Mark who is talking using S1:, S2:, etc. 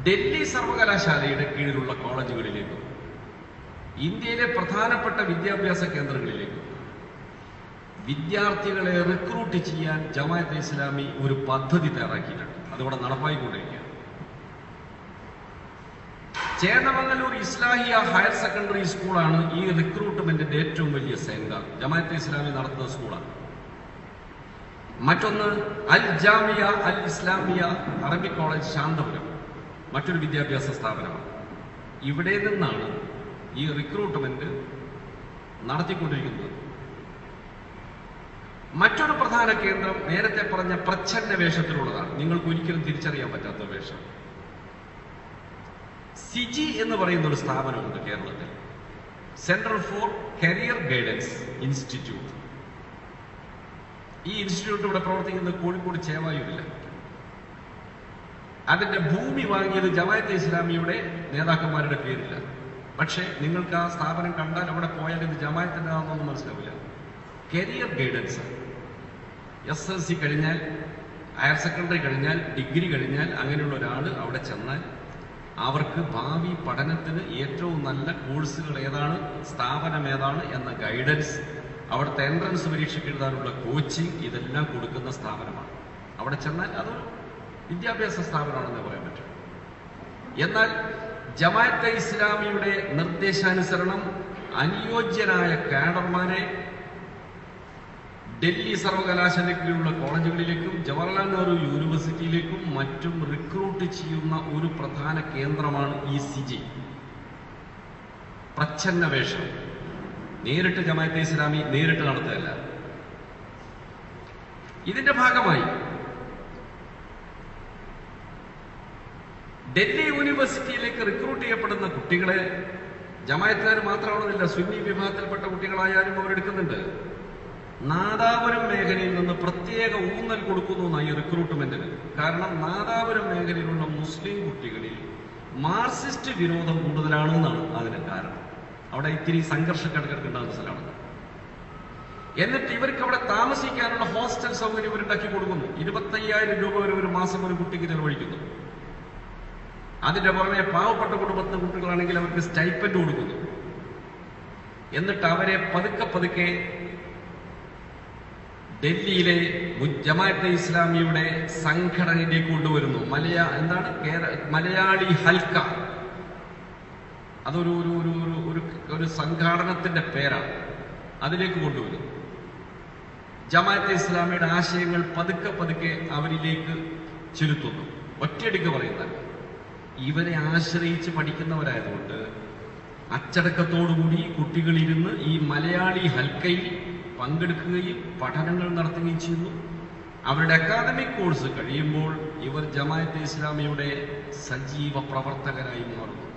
S1: ഡൽഹി സർവകലാശാലയുടെ കീഴിലുള്ള കോളേജുകളിലേക്കും ഇന്ത്യയിലെ പ്രധാനപ്പെട്ട വിദ്യാഭ്യാസ കേന്ദ്രങ്ങളിലേക്കും വിദ്യാർത്ഥികളെ റിക്രൂട്ട് ചെയ്യാൻ ജമാഅത്തെ ഇസ്ലാമി ഒരു പദ്ധതി തയ്യാറാക്കിയിട്ടുണ്ട്. അതിവിടെ നടപ്പായിക്കൊണ്ടിരിക്കുകയാണ്. ചേന്നമംഗലൂർ ഇസ്ലാഹിയ ഹയർ സെക്കൻഡറി സ്കൂളാണ് ഈ റിക്രൂട്ട്മെന്റിന്റെ ഏറ്റവും വലിയ സെന്റർ. ജമാഅത്തെ ഇസ്ലാമി നടത്തുന്ന സ്കൂളാണ്. മറ്റൊന്ന് അൽ ജാമിയ അൽ ഇസ്ലാമിയ അറബിക് കോളേജ് ശാന്തപുരം, മറ്റൊരു വിദ്യാഭ്യാസ സ്ഥാപനമാണ്. ഇവിടെ നിന്നാണ് ഈ റിക്രൂട്ട്മെന്റ് നടത്തിക്കൊണ്ടിരിക്കുന്നത്. മറ്റൊരു പ്രധാന കേന്ദ്രം നേരത്തെ പറഞ്ഞ പ്രച്ഛന്ന വേഷത്തിലുള്ളതാണ്. നിങ്ങൾക്ക് ഒരിക്കലും തിരിച്ചറിയാൻ പറ്റാത്ത വേഷം. സിജി എന്ന് പറയുന്ന ഒരു സ്ഥാപനമുണ്ട് കേരളത്തിൽ, centre for career guidance institute. ഈ ഇൻസ്റ്റിറ്റ്യൂട്ട് ഇവിടെ പ്രവർത്തിക്കുന്നത് കോഴിക്കോട് ചേവായൂരില്ല. അതിന്റെ ഭൂമി വാങ്ങിയത് ജമാഅത്തെ ഇസ്ലാമിയുടെ നേതാക്കന്മാരുടെ പേരില്ല. പക്ഷേ നിങ്ങൾക്ക് ആ സ്ഥാപനം കണ്ടാൽ അവിടെ പോയാൽ ഇത് ജമാഅത്തിന്റെ ആണെന്നൊന്നും മനസ്സിലാവില്ല. കരിയർ ഗൈഡൻസ്, SSLC കഴിഞ്ഞാൽ, ഹയർ സെക്കൻഡറി കഴിഞ്ഞാൽ, ഡിഗ്രി കഴിഞ്ഞാൽ അങ്ങനെയുള്ള ഒരാൾ അവിടെ ചെന്നാൽ അവർക്ക് ഭാവി പഠനത്തിന് ഏറ്റവും നല്ല കോഴ്സുകൾ ഏതാണ്, സ്ഥാപനം ഏതാണ് എന്ന ഗൈഡൻസ്, അവിടുത്തെ എൻട്രൻസ് പരീക്ഷയ്ക്ക് എഴുതാനുള്ള കോച്ചിങ്, ഇതെല്ലാം കൊടുക്കുന്ന സ്ഥാപനമാണ്. അവിടെ ചെന്നാൽ അതൊരു വിദ്യാഭ്യാസ സ്ഥാപനമാണെന്ന് പറയാൻ പറ്റും. എന്നാൽ ജമാഅത്തെ ഇസ്ലാമിയുടെ നിർദ്ദേശാനുസരണം അനുയോജ്യനായ കാഡർമാരെ ഡൽഹി സർവകലാശാലയ്ക്കുള്ള കോളേജുകളിലേക്കും ജവഹർലാൽ നെഹ്റു യൂണിവേഴ്സിറ്റിയിലേക്കും മറ്റും റിക്രൂട്ട് ചെയ്യുന്ന ഒരു പ്രധാന കേന്ദ്രമാണ് ഈ സിജി. പ്രച്ഛന്ന വേഷം നേരിട്ട് ജമാഅത്തെ ഇസ്ലാമി നേരിട്ട് നടത്തുകയല്ല. ഇതിന്റെ ഭാഗമായി ഡൽഹി യൂണിവേഴ്സിറ്റിയിലേക്ക് റിക്രൂട്ട് ചെയ്യപ്പെടുന്ന കുട്ടികളെ ജമാഅത്തുകാർ മാത്രമാണെന്നില്ല, സുന്നി വിഭാഗത്തിൽപ്പെട്ട കുട്ടികളായാലും അവരെടുക്കുന്നുണ്ട്. നാദാപുരം മേഖലയിൽ നിന്ന് പ്രത്യേക ഊന്നൽ കൊടുക്കുന്നു എന്നാണ് ഈ റിക്രൂട്ട്മെന്റിന്. കാരണം നാദാപുരം മേഖലയിലുള്ള മുസ്ലിം കുട്ടികളിൽ മാർക്സിസ്റ്റ് വിരോധം കൂടുതലാണെന്നാണ് അതിന് കാരണം. അവിടെ ഇത്തിരി സംഘർഷം കിടക്കുന്നുണ്ടാകുന്ന സ്ഥലമാണ്. എന്നിട്ട് ഇവർക്ക് അവിടെ താമസിക്കാനുള്ള ഹോസ്റ്റൽ സൗകര്യം ഇവരുണ്ടാക്കി കൊടുക്കുന്നു. 25,000 രൂപ വരെ ഒരു മാസം ഒരു കുട്ടിക്ക് ചെലവഴിക്കുന്നു. അതിന്റെ പുറമെ പാവപ്പെട്ട കുടുംബത്തിലെ കുട്ടികളാണെങ്കിൽ അവർക്ക് സ്റ്റൈപ്പൻഡ് കൊടുക്കുന്നു. എന്നിട്ട് അവരെ പതുക്കെ പതുക്കെ ഡൽഹിയിലെ ജമാഅത്തെ ഇസ്ലാമിയുടെ സംഘടനയിലേക്ക് കൊണ്ടുവരുന്നു. മലയാളി ഹൽക്ക, അതൊരു ഒരു സംഘാടനത്തിന്റെ പേരാണ്. അതിലേക്ക് കൊണ്ടുവരുന്നു. ജമാഅത്തെ ഇസ്ലാമിയുടെ ആശയങ്ങൾ പതുക്കെ പതുക്കെ അവരിലേക്ക് ചെലുത്തുന്നു. ഒറ്റയടിക്ക് പറയുന്നത് ഇവരെ ആശ്രയിച്ച് പഠിക്കുന്നവരായതുകൊണ്ട് അച്ചടക്കത്തോടുകൂടി കുട്ടികളിരുന്ന് ഈ മലയാളി ഹൽക്കയിൽ പങ്കെടുക്കുകയും പഠനങ്ങൾ നടത്തുകയും ചെയ്യുന്നു. അവരുടെ അക്കാദമിക് കോഴ്സ് കഴിയുമ്പോൾ ഇവർ ജമാഅത്തെ ഇസ്ലാമിയുടെ സജീവ പ്രവർത്തകരായി മാറുന്നു.